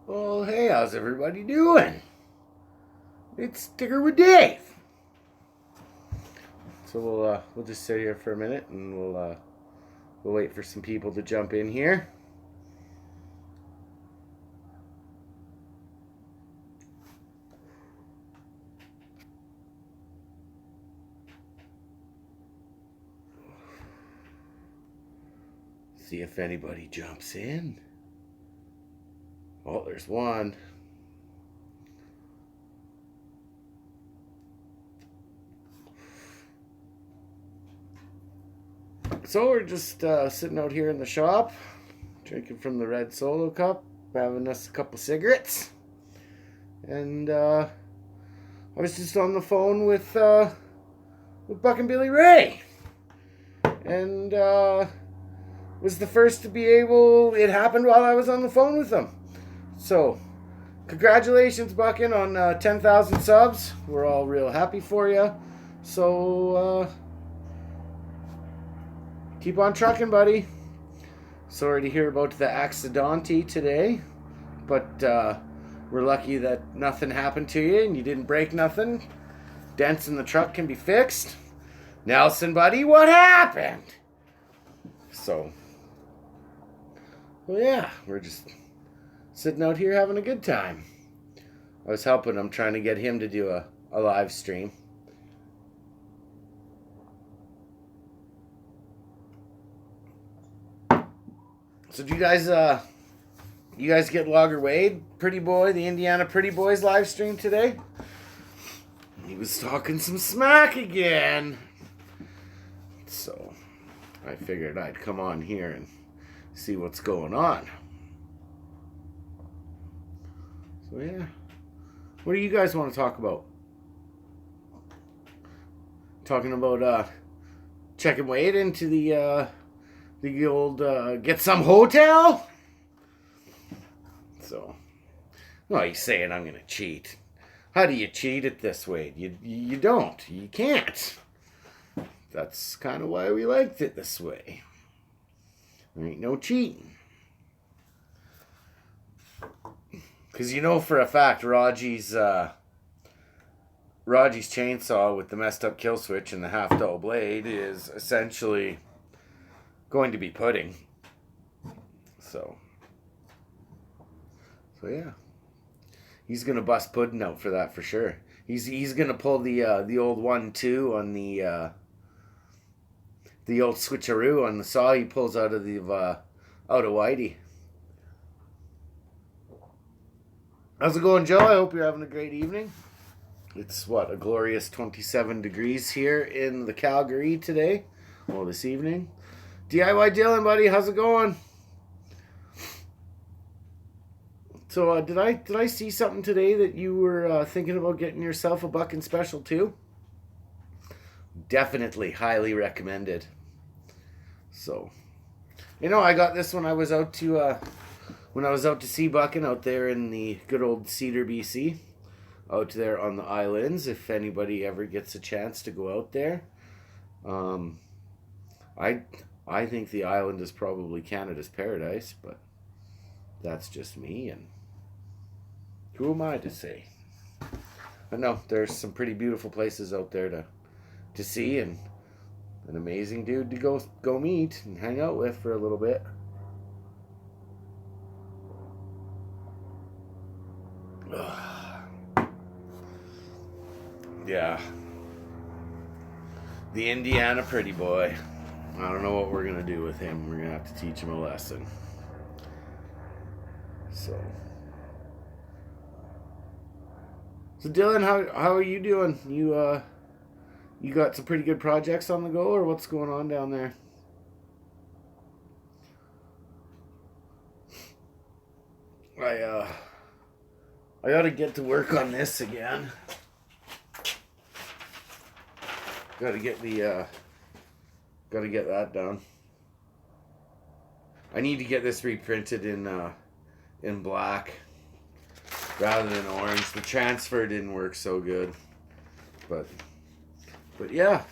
Well, hey, how's everybody doing? It's Digger with Dave. So we'll just sit here for a minute and we'll wait for some people to jump in here. See if anybody jumps in. Oh, there's one. So we're just sitting out here in the shop, drinking from the red Solo cup, having us a couple cigarettes, and I was just on the phone with Buck and Billy Ray, and was the first to be able. It happened while I was on the phone with them. So, congratulations, Buckin, on 10,000 subs. We're all real happy for you. So, keep on trucking, buddy. Sorry to hear about the accidente today, but we're lucky that nothing happened to you and you didn't break nothing. Dents in the truck can be fixed. Nelson, buddy, what happened? So, well, yeah, we're just sitting out here having a good time. I was helping him, trying to get him to do a live stream. So do you guys get Logger Wade, Pretty Boy, the Indiana Pretty Boys live stream today? He was talking some smack again. So I figured I'd come on here and see what's going on. So yeah. What do you guys want to talk about? Talking about checking Wade into the old get some hotel? So, no, he's saying I'm going to cheat. How do you cheat at this, Wade? You don't. You can't. That's kind of why we liked it this way. There ain't no cheating. Because you know for a fact Raji's chainsaw with the messed up kill switch and the half dull blade is essentially going to be pudding. So yeah. He's gonna bust pudding out for that for sure. He's gonna pull the old 1-2 on the old switcheroo on the saw he pulls out of Whitey. How's it going, Joe? I hope you're having a great evening. It's a glorious 27 degrees here in the Calgary today. Well, this evening. DIY Dylan, buddy, how's it going? So, did I see something today that you were thinking about getting yourself a Buckin special too? Definitely highly recommended. So, I got this when I was out to see Buckin out there in the good old Cedar, BC, out there on the islands. If anybody ever gets a chance to go out there, I think the island is probably Canada's paradise, but that's just me, and who am I to say? But no, there's some pretty beautiful places out there to see, and an amazing dude to go meet and hang out with for a little bit. Yeah. The Indiana Pretty Boy. I don't know what we're going to do with him. We're going to have to teach him a lesson. So Dylan, how are you doing? You got some pretty good projects on the go, or what's going on down there? I got to get to work on this again. Got to get that done. I need to get this reprinted in black rather than orange. The transfer didn't work so good, but yeah.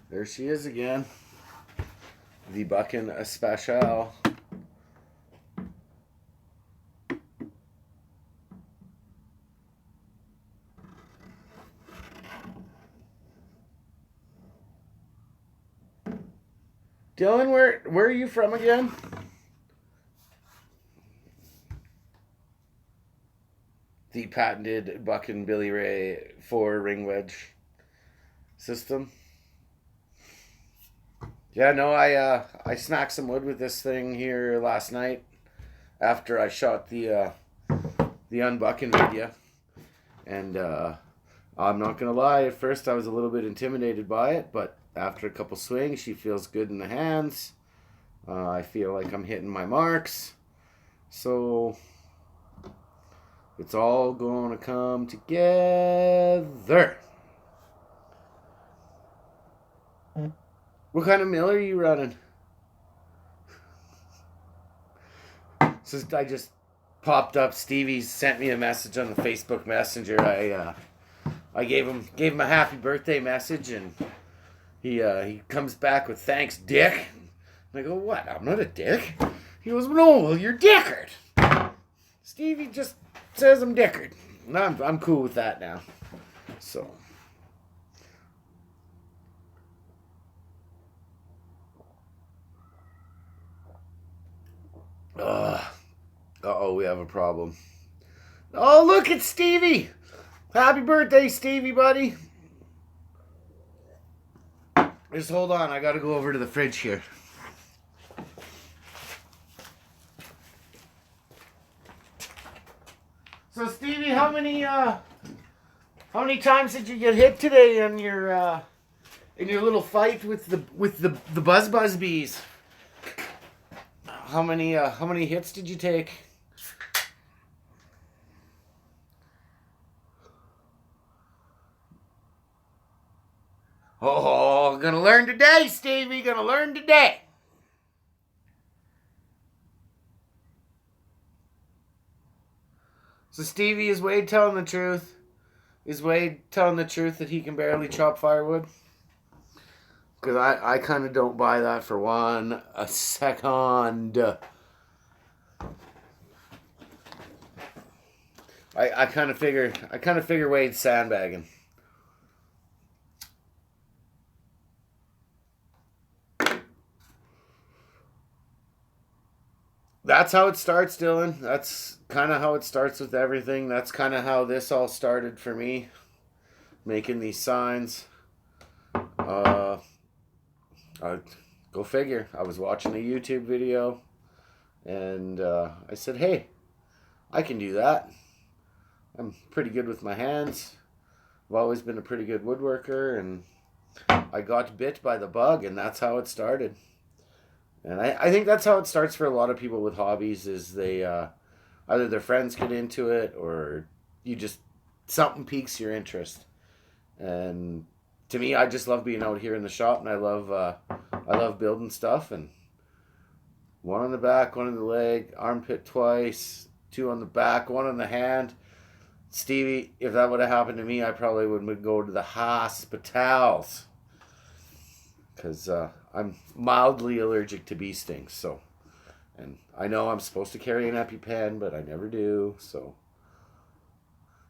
There she is again. the Bucking Especial. Dylan, where are you from again? The patented Bucking Billy Ray 4 ring wedge system. Yeah, no, I smacked some wood with this thing here last night after I shot the unbucking video, and I'm not gonna lie. At first, I was a little bit intimidated by it, but after a couple swings, she feels good in the hands. I feel like I'm hitting my marks, so it's all going to come together. What kind of mill are you running? So I just popped up. Stevie sent me a message on the Facebook Messenger. I gave him a happy birthday message, and he comes back with thanks, Dick. And I go, what? I'm not a dick. He goes, no, well, you're Dickard. Stevie just says I'm Dickard. And I'm cool with that now. So. Uh-oh, we have a problem. Oh, look, it's Stevie. Happy birthday, Stevie, buddy. Just hold on. I got to go over to the fridge here. So, Stevie, how many times did you get hit today in your little fight with the buzz bees? How many hits did you take? Oh, gonna learn today, Stevie. Gonna learn today. So, Stevie, is Wade telling the truth? Is Wade telling the truth that he can barely chop firewood? Because I kind of don't buy that for a second. I kind of figure Wade's sandbagging. That's how it starts, Dylan. That's kind of how it starts with everything. That's kind of how this all started for me, making these signs. Go figure. I was watching a YouTube video, and I said, hey, I can do that. I'm pretty good with my hands. I've always been a pretty good woodworker, and I got bit by the bug, and that's how it started. And I think that's how it starts for a lot of people with hobbies, is they either their friends get into it, or you just, something piques your interest. And to me, I just love being out here in the shop, and I love building stuff. And one on the back, one on the leg, armpit twice, two on the back, one on the hand. Stevie, if that would have happened to me, I probably would go to the hospitals, because I'm mildly allergic to bee stings. So, and I know I'm supposed to carry an EpiPen, but I never do. So,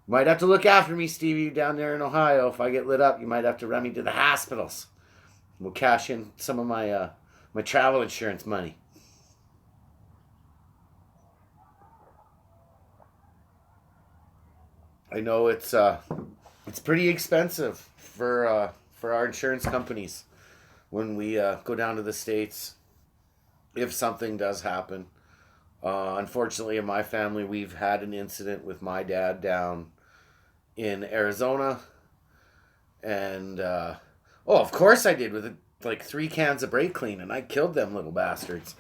you might have to look after me, Stevie, down there in Ohio. If I get lit up, you might have to run me to the hospitals. We'll cash in some of my my travel insurance money. I know it's pretty expensive for our insurance companies when we go down to the States, if something does happen. Unfortunately, in my family, we've had an incident with my dad down in Arizona, and of course I did, with like 3 cans of brake clean, and I killed them little bastards.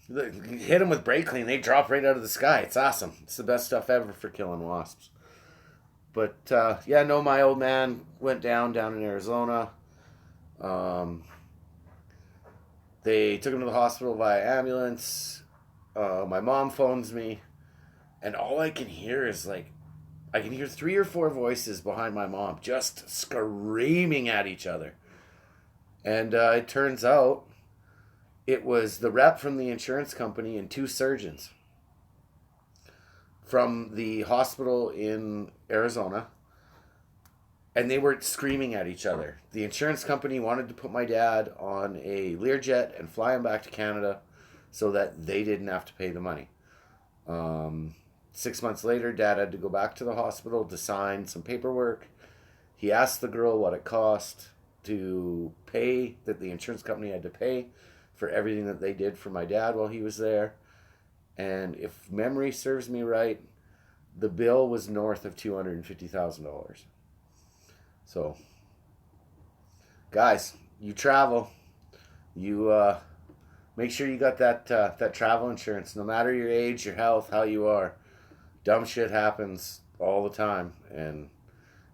Hit them with brake clean, they drop right out of the sky. It's awesome. It's the best stuff ever for killing wasps. But my old man went down in Arizona. They took him to the hospital via ambulance. My mom phones me, and all I can hear is I can hear 3 or 4 voices behind my mom just screaming at each other. And it turns out It was the rep from the insurance company and two surgeons from the hospital in Arizona, and they were screaming at each other. The insurance company wanted to put my dad on a Learjet and fly him back to Canada so that they didn't have to pay the money. 6 months later, Dad had to go back to the hospital to sign some paperwork. He asked the girl what it cost to pay, that the insurance company had to pay for everything that they did for my dad while he was there. And if memory serves me right, the bill was north of $250,000. So, guys, you travel, you make sure you got that travel insurance. No matter your age, your health, how you are, dumb shit happens all the time, and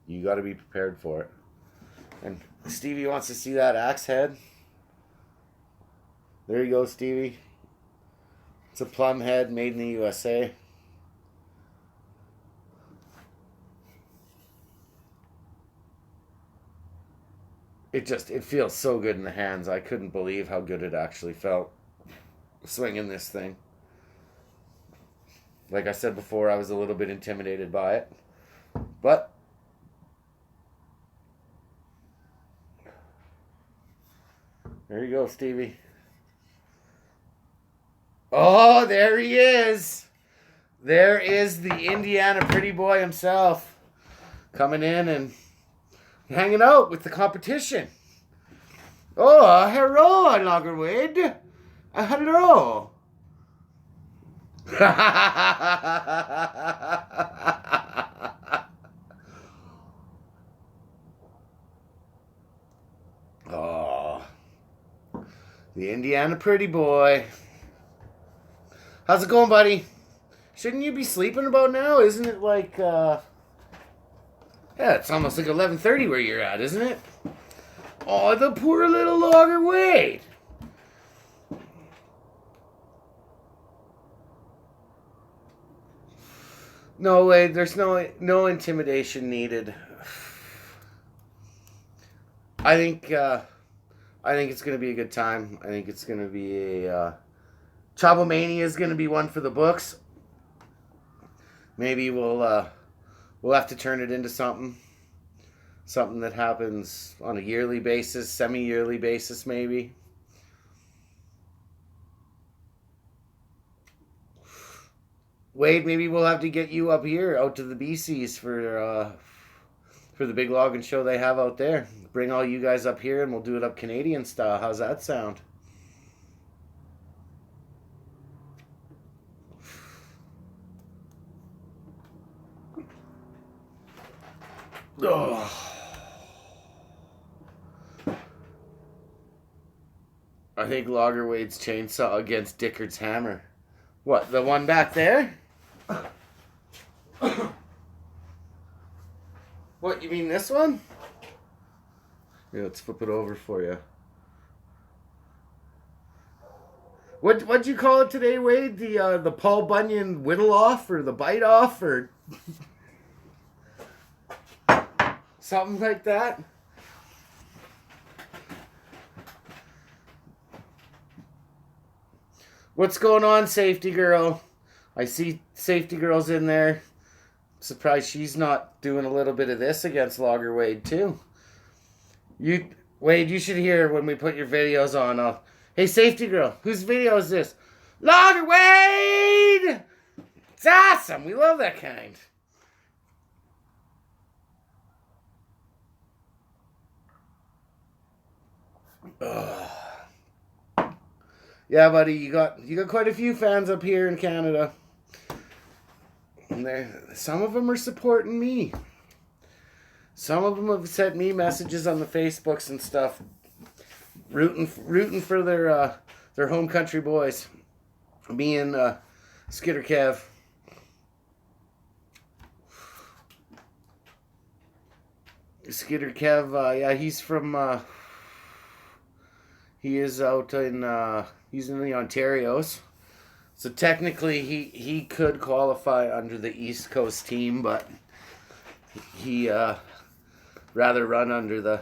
you got to be prepared for it. And Stevie wants to see that axe head. There you go, Stevie. It's a plum head made in the USA. It feels so good in the hands. I couldn't believe how good it actually felt swinging this thing. Like I said before, I was a little bit intimidated by it. But there you go, Stevie. Oh, there he is. There is the Indiana pretty boy himself coming in and hanging out with the competition. Oh, hello, Loggerwood. Hello. Oh, the Indiana pretty boy. How's it going, buddy? Shouldn't you be sleeping about now? Isn't it like, yeah, it's almost like 11:30 where you're at, isn't it? Oh, the poor little Loggerwood. No way, there's no intimidation needed. I think it's gonna be a good time. I think it's gonna be a Chabomania is gonna be one for the books. Maybe we'll have to turn it into something that happens on a yearly basis, semi-yearly basis, maybe. Wade, maybe we'll have to get you up here, out to the BCs for the big logging show they have out there. Bring all you guys up here and we'll do it up Canadian style. How's that sound? Oh. I think Loggerwade's chainsaw against Dickard's hammer. What, the one back there? What, you mean this one? Yeah, let's flip it over for you. What'd you call it today, Wade? The Paul Bunyan whittle off or the bite off or something like that? What's going on, Safety Girl? I see Safety Girl's in there. Surprised she's not doing a little bit of this against Loggerwade too. Wade, you should hear when we put your videos on. Hey, Safety Girl, whose video is this? Loggerwade! It's awesome. We love that kind. Ugh. Yeah, buddy, you got quite a few fans up here in Canada. And some of them are supporting me. Some of them have sent me messages on the Facebooks and stuff, rooting for their home country boys. Me and Skitter Kev. Skitter Kev, yeah, he's from. He is out in. He's in the Ontarios. So technically, he could qualify under the East Coast team, but he rather run under the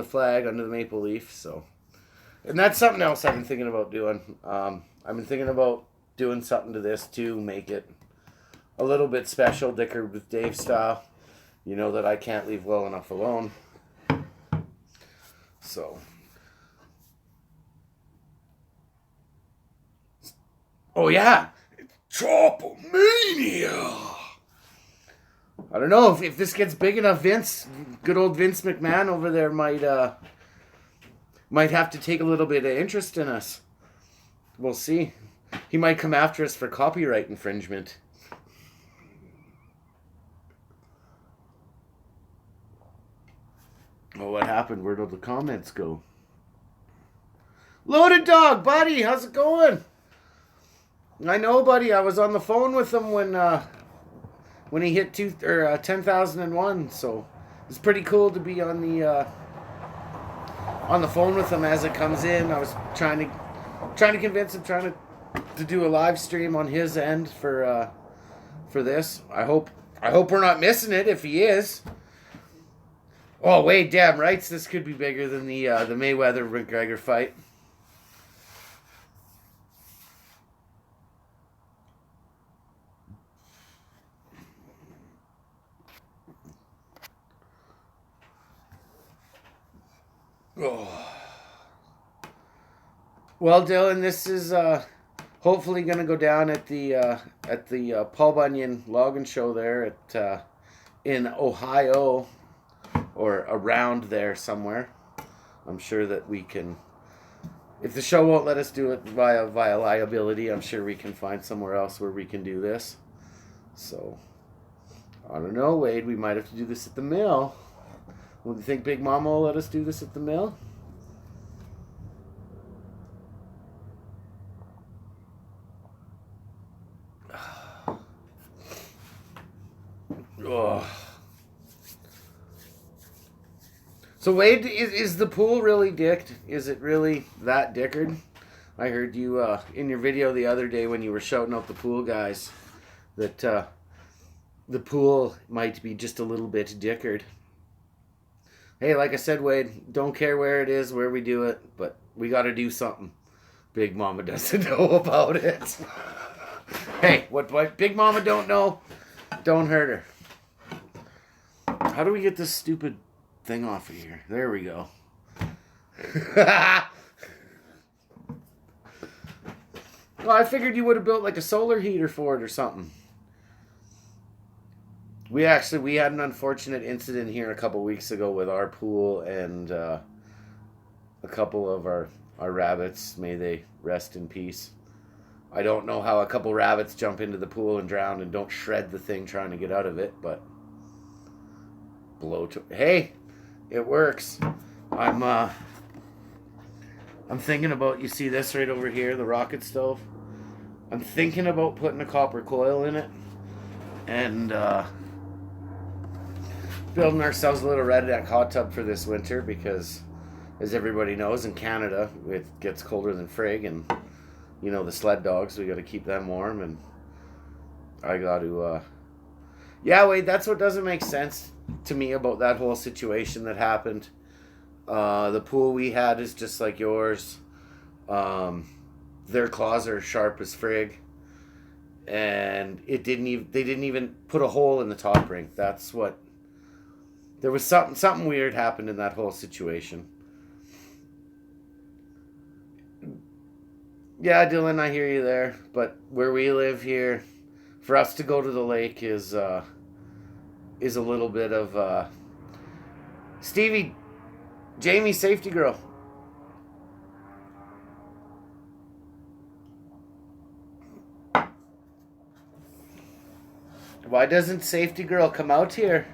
flag, under the maple leaf. So And that's something else I've been thinking about doing. I've been thinking about doing something to this to make it a little bit special, Dicker with Dave style. You know that I can't leave well enough alone. So. Oh yeah, Chopomania. I don't know if this gets big enough. Good old Vince McMahon over there might have to take a little bit of interest in us. We'll see. He might come after us for copyright infringement. Oh, what happened? Where did the comments go? Loaded Dog, buddy, how's it going? I know, buddy. I was on the phone with him when he hit 10,001. So it's pretty cool to be on the phone with him as it comes in. I was trying to convince him, trying to do a live stream on his end for this. I hope we're not missing it. If he is, oh wait, damn rights, this could be bigger than the Mayweather McGregor fight. Oh. Well, Dylan, this is hopefully going to go down at the Paul Bunyan Logging Show there at in Ohio or around there somewhere. I'm sure that we can. If the show won't let us do it via liability, I'm sure we can find somewhere else where we can do this. So I don't know, Wade. We might have to do this at the mill. Well, do you think Big Mama will let us do this at the mill? Oh. So Wade, is the pool really dicked? Is it really that dickered? I heard you in your video the other day when you were shouting out the pool guys that the pool might be just a little bit dickered. Hey, like I said, Wade, don't care where it is, where we do it, but we got to do something. Big Mama doesn't know about it. Hey, what Big Mama don't know, don't hurt her. How do we get this stupid thing off of here? There we go. Well, I figured you would have built like a solar heater for it or something. We had an unfortunate incident here a couple weeks ago with our pool and a couple of our rabbits. May they rest in peace. I don't know how a couple rabbits jump into the pool and drown and don't shred the thing trying to get out of it, but hey, it works. I'm thinking about, you see this right over here, the rocket stove? I'm thinking about putting a copper coil in it and building ourselves a little redneck hot tub for this winter because, as everybody knows, in Canada it gets colder than frig, and you know the sled dogs, we got to keep them warm, and I got to yeah, Wade, that's what doesn't make sense to me about that whole situation that happened. The pool we had is just like yours. Their claws are sharp as frig, and they didn't even put a hole in the top ring. That's what. There was something weird happened in that whole situation. Yeah, Dylan, I hear you there, but where we live here, for us to go to the lake is a little bit of Stevie, Jamie, safety girl. Why doesn't safety girl come out here?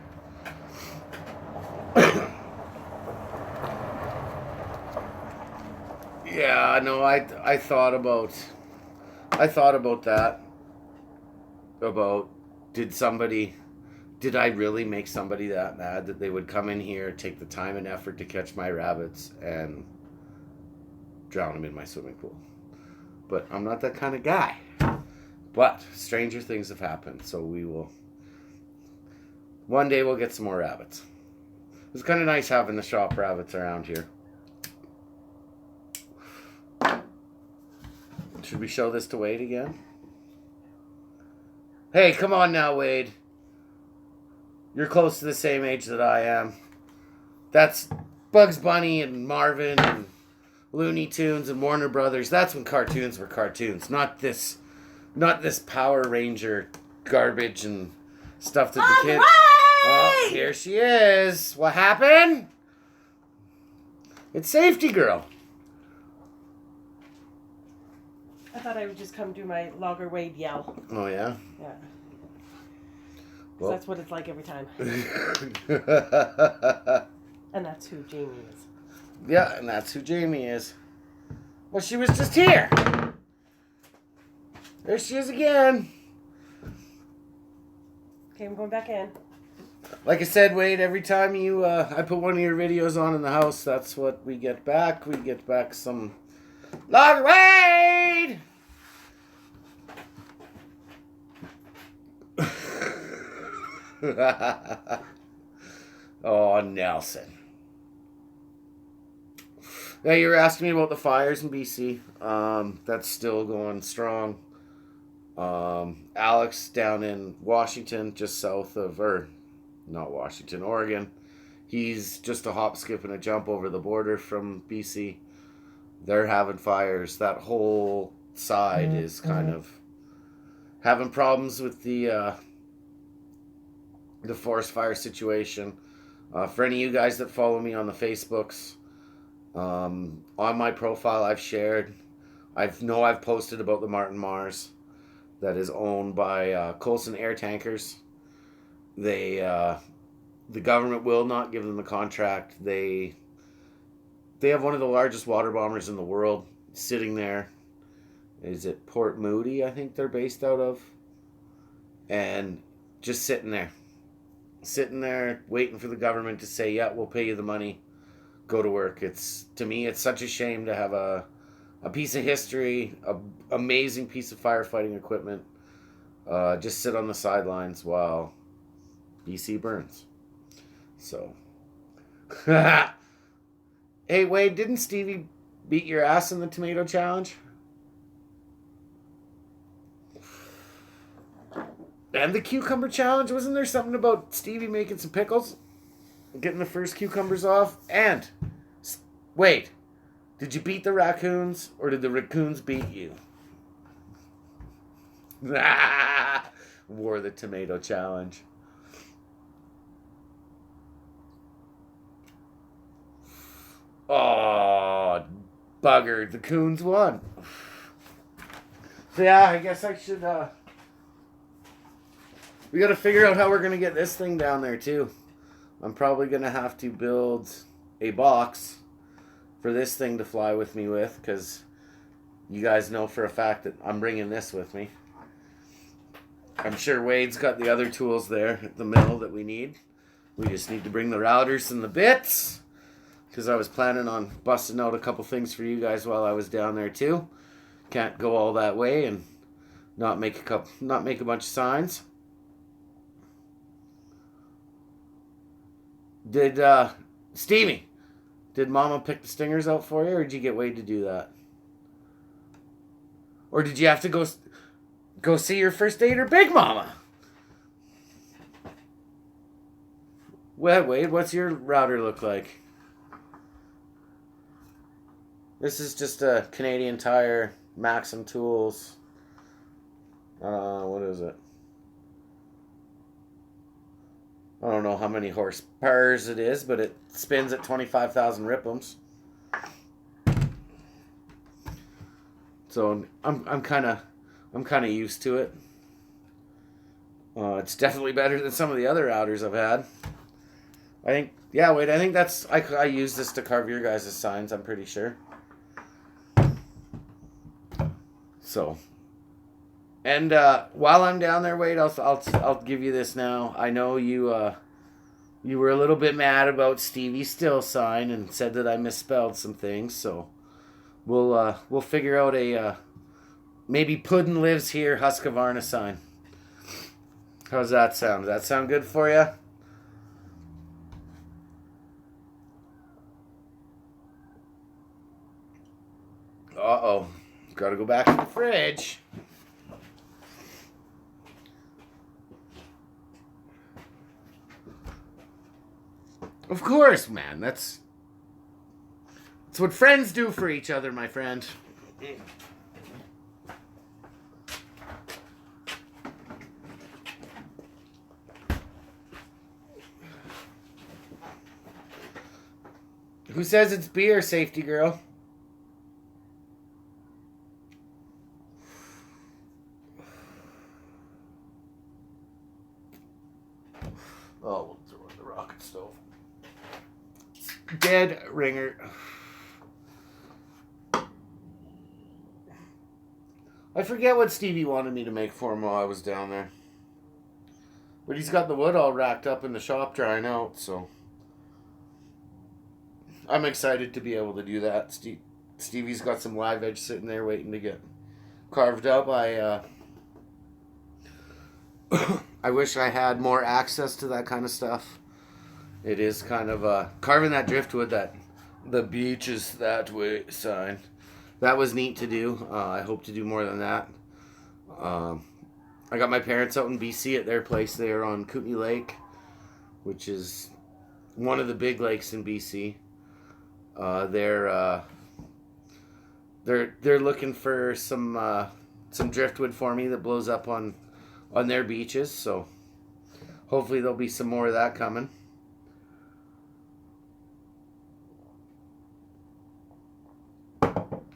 Yeah, no, I thought about that. About did I really make somebody that mad that they would come in here, take the time and effort to catch my rabbits and drown them in my swimming pool? But I'm not that kind of guy. But stranger things have happened, so one day we'll get some more rabbits. It's kind of nice having the shop rabbits around here. Should we show this to Wade again? Hey, come on now, Wade. You're close to the same age that I am. That's Bugs Bunny and Marvin and Looney Tunes and Warner Brothers. That's when cartoons were cartoons. Not this Power Ranger garbage and stuff that the kids... Oh, here she is. What happened? It's Safety Girl. I thought I would just come do my Logger Wade yell. Oh, yeah? Yeah. Well. That's what it's like every time. And that's who Jamie is. Yeah, and that's who Jamie is. Well, she was just here. There she is again. Okay, I'm going back in. Like I said, Wade, every time I put one of your videos on in the house, that's what we get back. We get back some Logger Wade! Oh, Nelson. Yeah, you were asking me about the fires in BC. That's still going strong. Alex down in Washington, just south of, not Washington, Oregon. He's just a hop, skip, and a jump over the border from BC. They're having fires. That whole side is kind of having problems with the forest fire situation. For any of you guys that follow me on the Facebooks, on my profile I've shared, I've posted about the Martin Mars that is owned by Coulson Air Tankers. The government will not give them the contract. They have one of the largest water bombers in the world sitting there. Is it Port Moody, I think they're based out of? And just sitting there, waiting for the government to say, yeah, we'll pay you the money, go to work. To me, it's such a shame to have a piece of history, an amazing piece of firefighting equipment, just sit on the sidelines while BC burns. So, hey Wade, didn't Stevie beat your ass in the tomato challenge? And the cucumber challenge? Wasn't there something about Stevie making some pickles? Getting the first cucumbers off? And, wait, did you beat the raccoons or did the raccoons beat you? Wore the tomato challenge. Oh, bugger. The coons won. So yeah, I guess I should, we gotta figure out how we're gonna get this thing down there too. I'm probably gonna have to build a box for this thing to fly with me with, because you guys know for a fact that I'm bringing this with me. I'm sure Wade's got the other tools there at the mill that we need. We just need to bring the routers and the bits, because I was planning on busting out a couple things for you guys while I was down there too. Can't go all that way and not make a bunch of signs. Did Stevie, did Mama pick the stingers out for you, or did you get Wade to do that? Or did you have to go see your first aider, Big Mama? Well, Wade, what's your router look like? This is just a Canadian Tire Maxim Tools. What is it? I don't know how many horsepower it is, but it spins at 25,000 RPMs. So I'm kind of used to it. It's definitely better than some of the other routers I've had. I think, yeah, Wade, I think I use this to carve your guys' signs, I'm pretty sure. So, and while I'm down there, Wade, I'll give you this now. I know you were a little bit mad about Stevie's still sign and said that I misspelled some things. So we'll figure out a maybe Puddin' Lives Here Husqvarna sign. How's that sound? Does that sound good for you? Uh-oh. Gotta go back to the fridge. Of course, man. That's what friends do for each other, my friend. Who says it's beer, safety girl? Oh, we'll throw in the rocket stove. Dead ringer. I forget what Stevie wanted me to make for him while I was down there. But he's got the wood all racked up in the shop drying out, so I'm excited to be able to do that. Stevie's got some live edge sitting there waiting to get carved up. I wish I had more access to that kind of stuff. It is kind of carving that driftwood, that the beach is that way sign. That was neat to do. I hope to do more than that. I got my parents out in BC at their place there on Kootenay Lake, which is one of the big lakes in BC. They're looking for some driftwood for me that blows up on their beaches. So hopefully there'll be some more of that coming.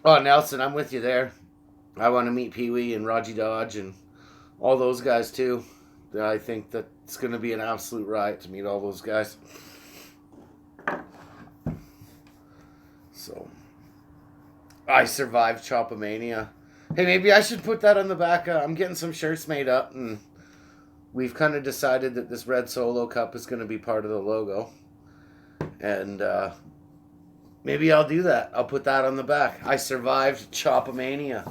Oh, Nelson, I'm with you there. I want to meet Pee Wee and Raji Dodge and all those guys too. I think that it's going to be an absolute riot to meet all those guys. So, I survived Chopomania. Hey, maybe I should put that on the back. I'm getting some shirts made up, and we've kind of decided that this red Solo Cup is going to be part of the logo. And maybe I'll do that. I'll put that on the back. I survived Chopomania.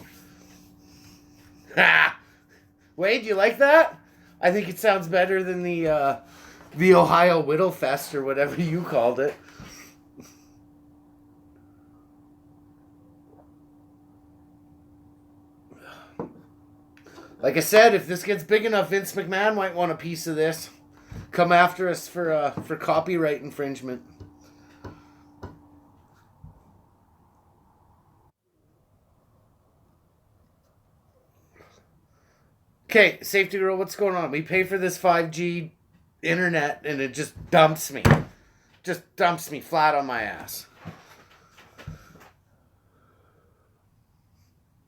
Ha! Wade, you like that? I think it sounds better than the Ohio Whittlefest or whatever you called it. Like I said, if this gets big enough, Vince McMahon might want a piece of this. Come after us for copyright infringement. Okay, safety girl, what's going on? We pay for this 5G internet and it just dumps me. Just dumps me flat on my ass.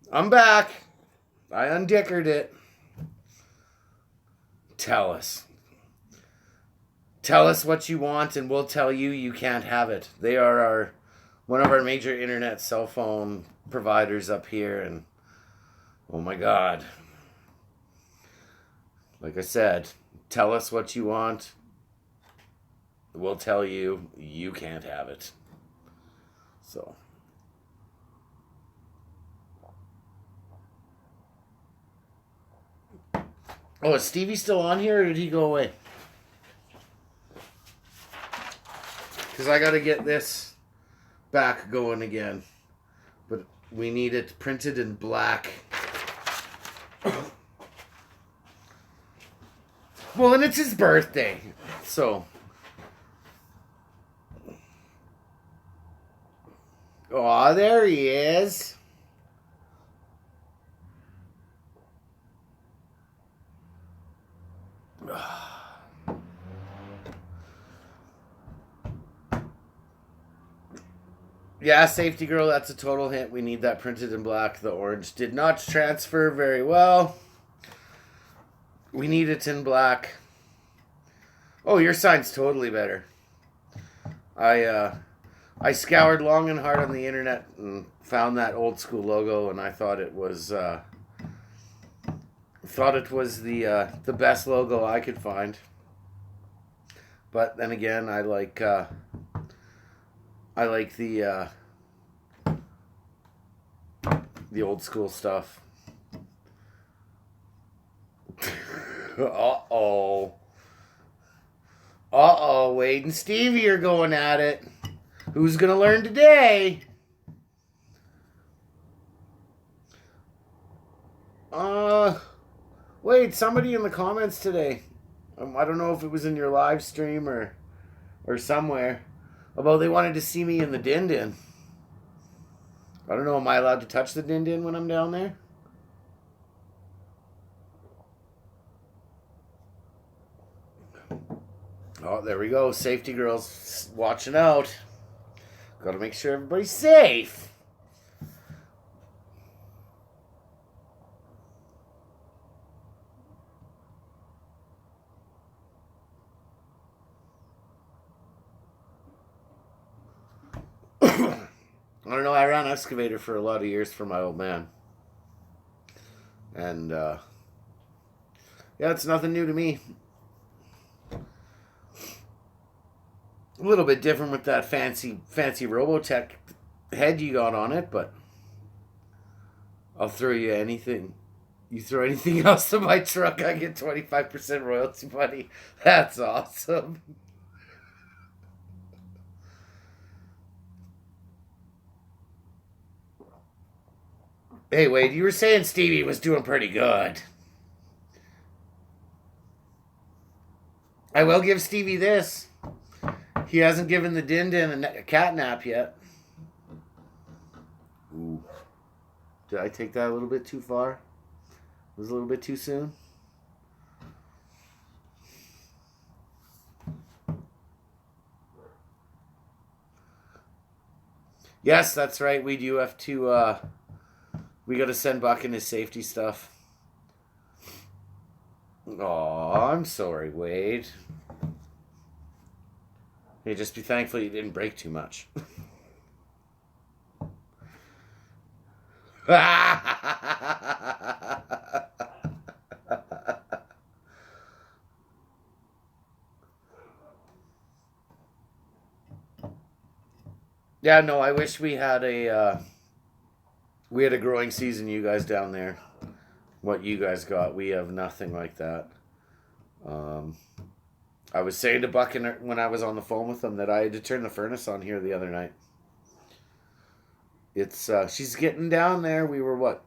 I'm back. I undickered it. Tell us. Tell us what you want and we'll tell you you can't have it. They are one of our major internet cell phone providers up here, and oh my God. Like I said, tell us what you want. We'll tell you you can't have it. So. Oh, is Stevie still on here, or did he go away? Because I got to get this back going again. But we need it printed in black. Well, and it's his birthday, so. Aw, there he is. Yeah, safety girl, that's a total hint. We need that printed in black. The orange did not transfer very well. We need it in black. Oh, your sign's totally better. I scoured long and hard on the internet and found that old school logo, and I thought it was the best logo I could find. But then again, I like the old school stuff. Uh-oh. Uh-oh, Wade and Stevie are going at it. Who's going to learn today? Wait, somebody in the comments today, I don't know if it was in your live stream or somewhere, about they wanted to see me in the Din Din. I don't know, am I allowed to touch the Din Din when I'm down there? Oh, there we go. Safety girls watching out. Gotta make sure everybody's safe. I don't know, I ran excavator for a lot of years for my old man. And, yeah, it's nothing new to me. A little bit different with that fancy Robotech head you got on it, but I'll throw you anything. You throw anything else to my truck, I get 25% royalty money. That's awesome. Hey, Wade, you were saying Stevie was doing pretty good. I will give Stevie this. He hasn't given the Din Din a cat nap yet. Ooh. Did I take that a little bit too far? It was a little bit too soon? Yes, that's right. We do have to, we got to send Buck in his safety stuff. Aw, I'm sorry, Wade. Hey, just be thankful you didn't break too much. Yeah, no, I wish we had a growing season, you guys down there. What you guys got, we have nothing like that. I was saying to Buck when I was on the phone with him that I had to turn the furnace on here the other night. It's she's getting down there. We were what,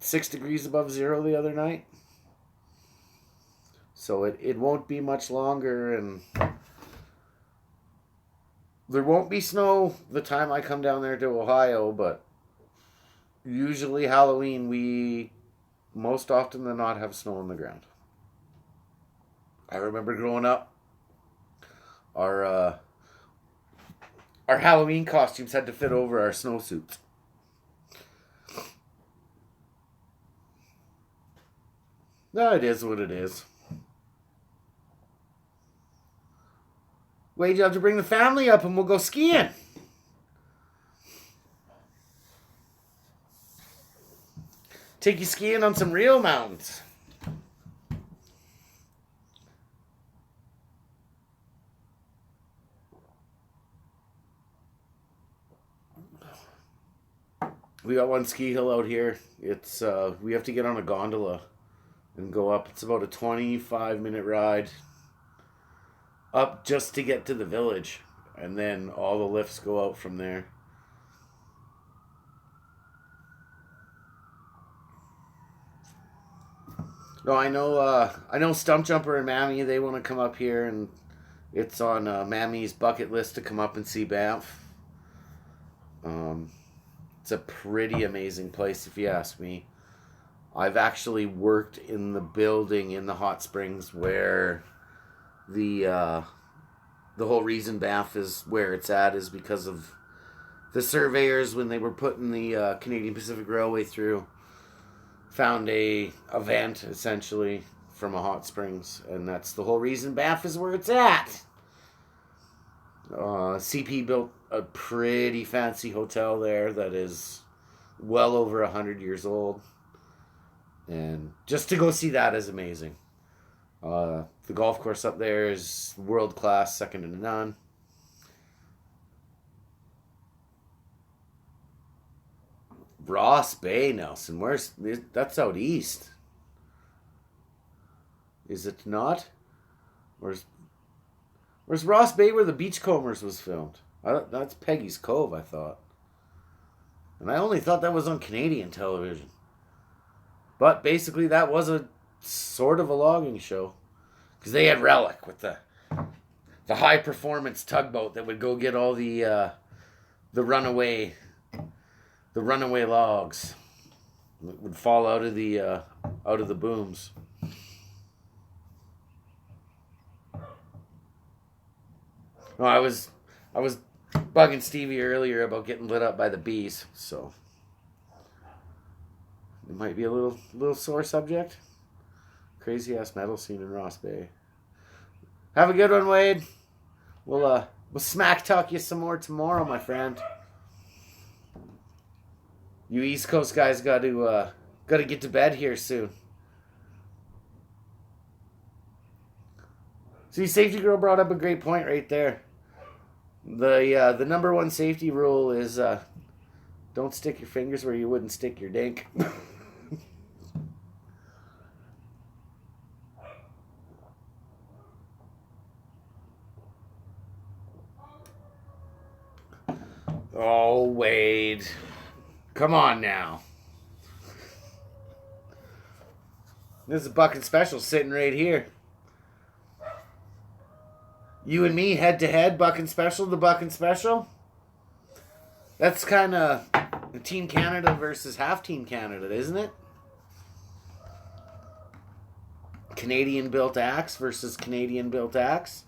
6 degrees above zero the other night. So it won't be much longer, and there won't be snow the time I come down there to Ohio, but usually Halloween we most often than not have snow on the ground. I remember growing up, our Halloween costumes had to fit over our snowsuits. No, it is what it is. Wait, you have to bring the family up and we'll go skiing. Take you skiing on some real mountains. We got one ski hill out here. It's we have to get on a gondola and go up. It's about a 25-minute ride up just to get to the village, and then all the lifts go out from there. No, I know Stump Jumper and Mammy, they want to come up here, and it's on Mammy's bucket list to come up and see Banff. It's a pretty amazing place, if you ask me. I've actually worked in the building in the hot springs where the whole reason Banff is where it's at is because of the surveyors, when they were putting the Canadian Pacific Railway through, found a vent essentially from a hot springs, and that's the whole reason Banff is where it's at. CP built a pretty fancy hotel there that is well over 100 years old, and just to go see that is amazing. The golf course up there is world class, second to none. Ross Bay, Nelson. That's out east? Is it not? Where's Ross Bay, where the Beachcombers was filmed? That's Peggy's Cove, I thought. And I only thought that was on Canadian television. But basically, that was a sort of a logging show. Because they had Relic with the high performance tugboat that would go get all the runaway logs that would fall out of the booms. No, I was bugging Stevie earlier about getting lit up by the bees, so it might be a little sore subject. Crazy ass metal scene in Ross Bay. Have a good one, Wade. We'll smack talk you some more tomorrow, my friend. You East Coast guys got to get to bed here soon. See, Safety Girl brought up a great point right there. The number one safety rule is don't stick your fingers where you wouldn't stick your dink. Oh, Wade. Come on now. This is a Bucking Special sitting right here. You and me head to head, Bucking Special, the Bucking Special. That's kind of Team Canada versus half Team Canada, isn't it? Canadian built axe versus Canadian built axe.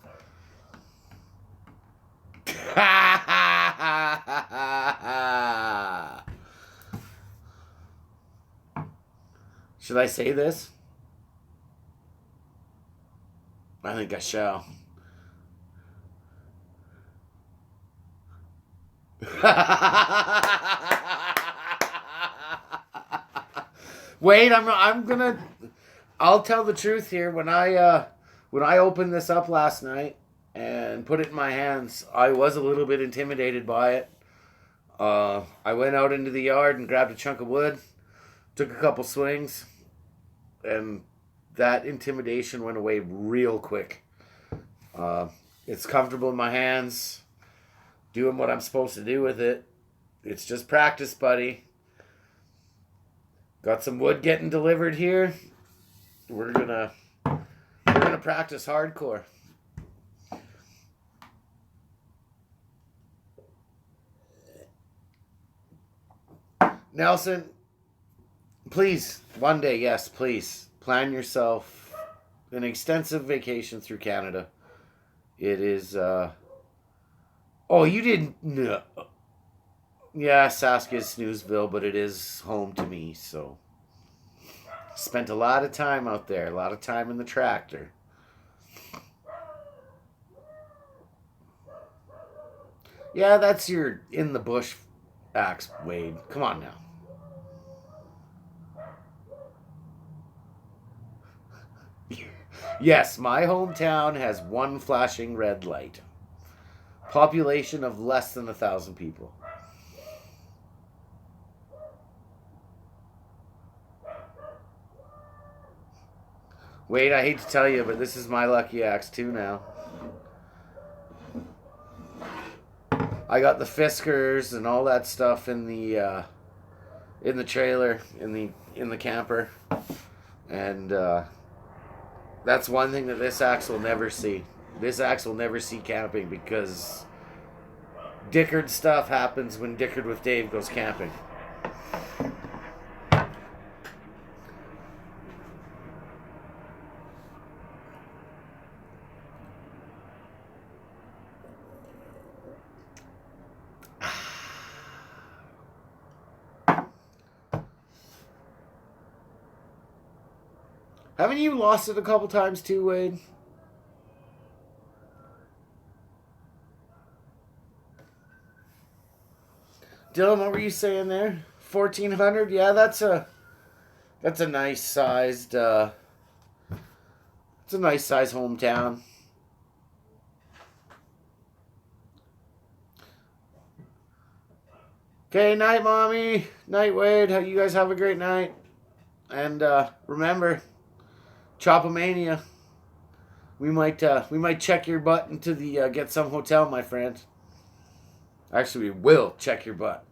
Should I say this? I think I shall. Wait, I'll tell the truth here. When I opened this up last night and put it in my hands, I was a little bit intimidated by it. I went out into the yard and grabbed a chunk of wood, took a couple swings, and that intimidation went away real quick. It's comfortable in my hands, doing what I'm supposed to do with it. It's just practice, buddy. Got some wood getting delivered here. We're gonna practice hardcore. Nelson, please, one day, yes, please, plan yourself an extensive vacation through Canada. It is, oh, you didn't, no. Yeah, Saskia's Snoozeville, but it is home to me, so. Spent a lot of time out there, a lot of time in the tractor. Yeah, that's your in the bush axe, Wade. Come on now. Yes, my hometown has one flashing red light. Population of less than 1,000 people. Wade, I hate to tell you, but this is my lucky axe too now. I got the Fiskars and all that stuff in the trailer, in the camper, and that's one thing that this axe will never see. This axe will never see camping because Dickard stuff happens when Dickard with Dave goes camping. Haven't you lost it a couple times too, Wade? Dylan, what were you saying there? 1,400? Yeah, that's a nice sized it's a nice sized hometown. Okay, night, Mommy. Night, Wade. You guys have a great night. And remember, Chopomania. We might check your butt into the Get Some Hotel, my friend. Actually, we will check your butt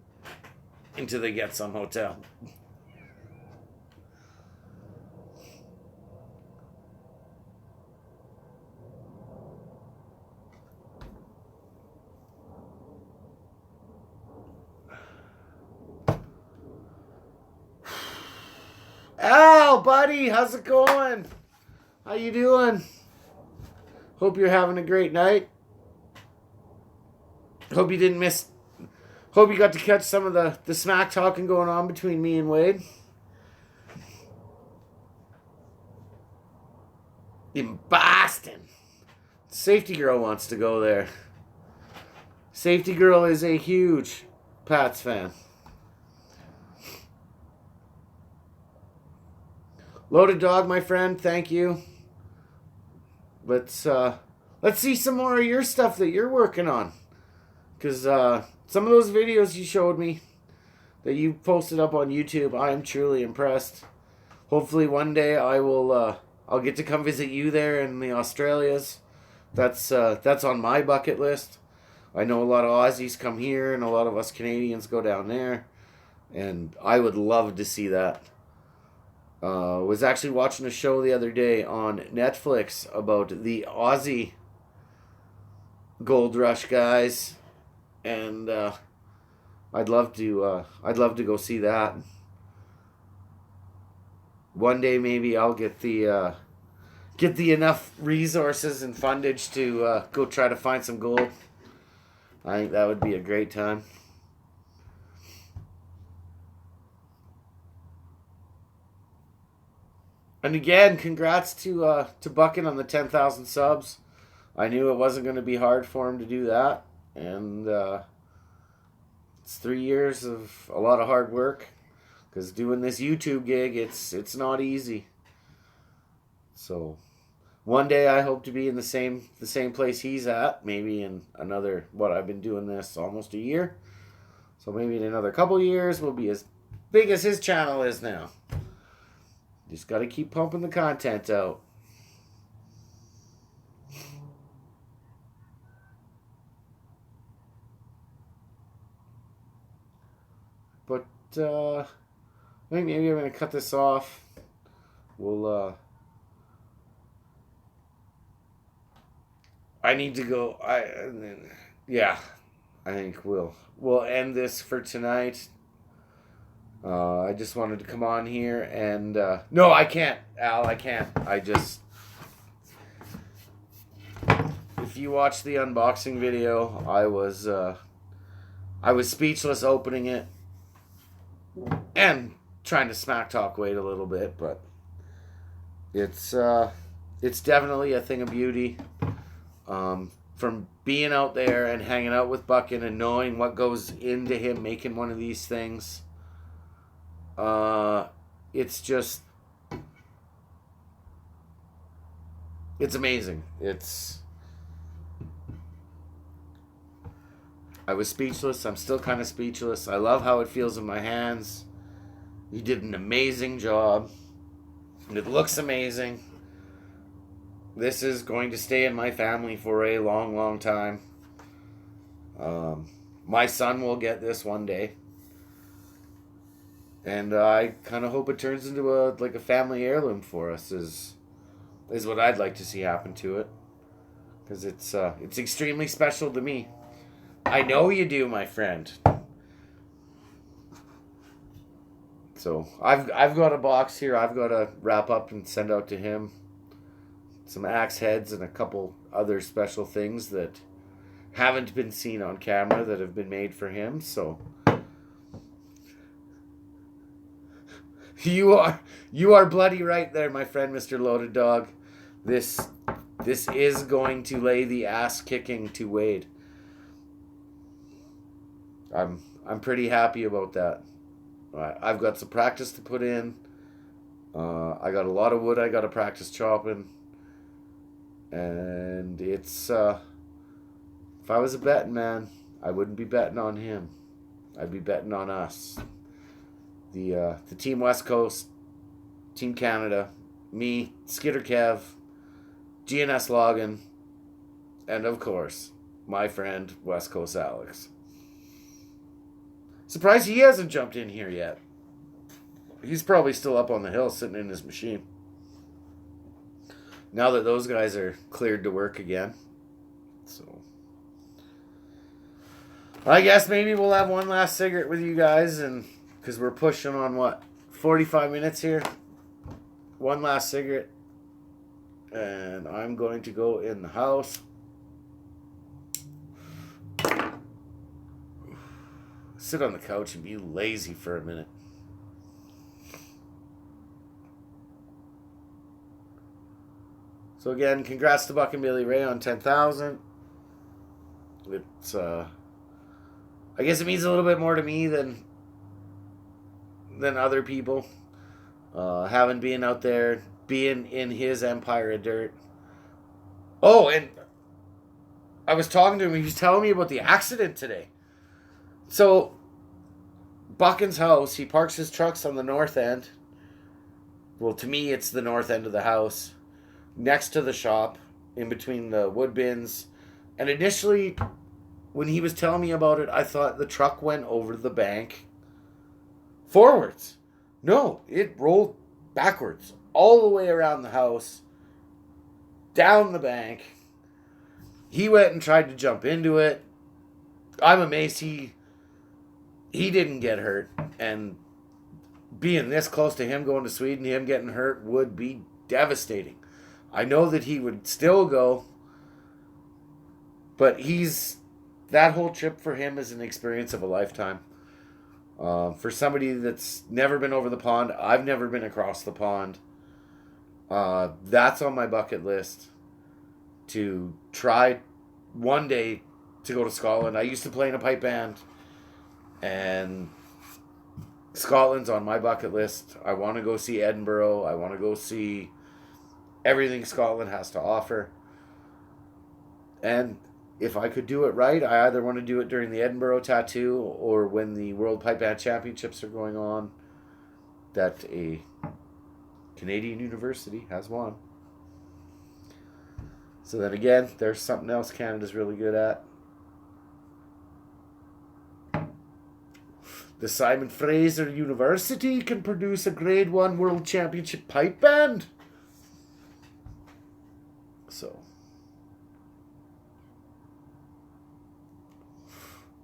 into the Get Some Hotel. Al, buddy, how's it going? How you doing? Hope you're having a great night. Hope you didn't miss... Hope you got to catch some of the smack talking going on between me and Wade. In Boston. Safety Girl wants to go there. Safety Girl is a huge Pats fan. Loaded Dog, my friend, thank you. Let's see some more of your stuff that you're working on. Because some of those videos you showed me that you posted up on YouTube, I am truly impressed. Hopefully one day I'll get to come visit you there in the Australias. That's on my bucket list. I know a lot of Aussies come here and a lot of us Canadians go down there. And I would love to see that. Was actually watching a show the other day on Netflix about the Aussie Gold Rush guys. And I'd love to go see that. One day maybe I'll get the enough resources and fundage to go try to find some gold. I think that would be a great time. And again, congrats to Buckin on the 10,000 subs. I knew it wasn't going to be hard for him to do that. And it's 3 years of a lot of hard work. Because doing this YouTube gig, it's not easy. So one day I hope to be in the same place he's at. Maybe in another, I've been doing this almost a year. So maybe in another couple years we'll be as big as his channel is now. Just got to keep pumping the content out. But I think maybe I'm going to cut this off. We'll I need to go. I think we'll end this for tonight. I just wanted to come on here and no, I can't, Al. I can't. If you watch the unboxing video, I was speechless opening it and trying to smack talk Wade a little bit, but it's definitely a thing of beauty. From being out there and hanging out with Buckin and knowing what goes into him making one of these things. It's amazing. I was speechless. I'm still kind of speechless. I love how it feels in my hands. You did an amazing job. It looks amazing. This is going to stay in my family for a long, long time. My son will get this one day. And I kind of hope it turns into a family heirloom for us is what I'd like to see happen to it. Because it's extremely special to me. I know you do, my friend. So I've got a box here I've got to wrap up and send out to him. Some axe heads and a couple other special things that haven't been seen on camera that have been made for him. So you are bloody right there, my friend, Mr. Loaded Dog. This is going to lay the ass kicking to Wade. I'm pretty happy about that. I've got some practice to put in. I got a lot of wood I got to practice chopping. And it's, if I was a betting man, I wouldn't be betting on him. I'd be betting on us. The Team West Coast, Team Canada, me, Skidder Kev, GNS Logan, and of course, my friend, West Coast Alex. Surprised he hasn't jumped in here yet. He's probably still up on the hill sitting in his machine. Now that those guys are cleared to work again. So I guess maybe we'll have one last cigarette with you guys, and because we're pushing on 45 minutes here. one last cigarette, and I'm going to go in the house. Sit on the couch and be lazy for a minute. So again, congrats to Buck and Billy Ray on 10,000. It's I guess it means a little bit more to me than other people. Having been out there, being in his empire of dirt. Oh, and I was talking to him. He was telling me about the accident today. So, Buckin's house, he parks his trucks on the north end. Well, to me, it's the north end of the house. Next to the shop, in between the wood bins. And initially, when he was telling me about it, I thought the truck went over the bank forwards. No, it rolled backwards. All the way around the house. Down the bank. He went and tried to jump into it. I'm amazed he didn't get hurt. And being this close to him going to Sweden, him getting hurt would be devastating. I know that he would still go, but that whole trip for him is an experience of a lifetime. For somebody that's never been over the pond, I've never been across the pond. That's on my bucket list to try one day to go to Scotland. I used to play in a pipe band, and Scotland's on my bucket list. I want to go see Edinburgh. I want to go see everything Scotland has to offer. And if I could do it right, I either want to do it during the Edinburgh Tattoo or when the World Pipe Band Championships are going on that a Canadian university has won. So then again, there's something else Canada's really good at. The Simon Fraser University can produce a Grade 1 World Championship pipe band. So,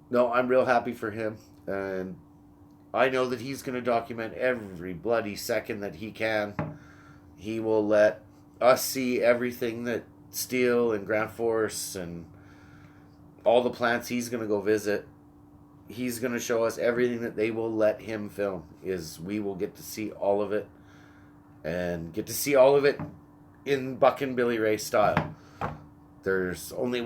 no, I'm real happy for him. And I know that he's going to document every bloody second that he can. He will let us see everything that Steele and Grand Force and all the plants he's going to go visit. He's going to show us everything that they will let him film. We will get to see all of it. And get to see all of it in Buck and Billy Ray style. There's only one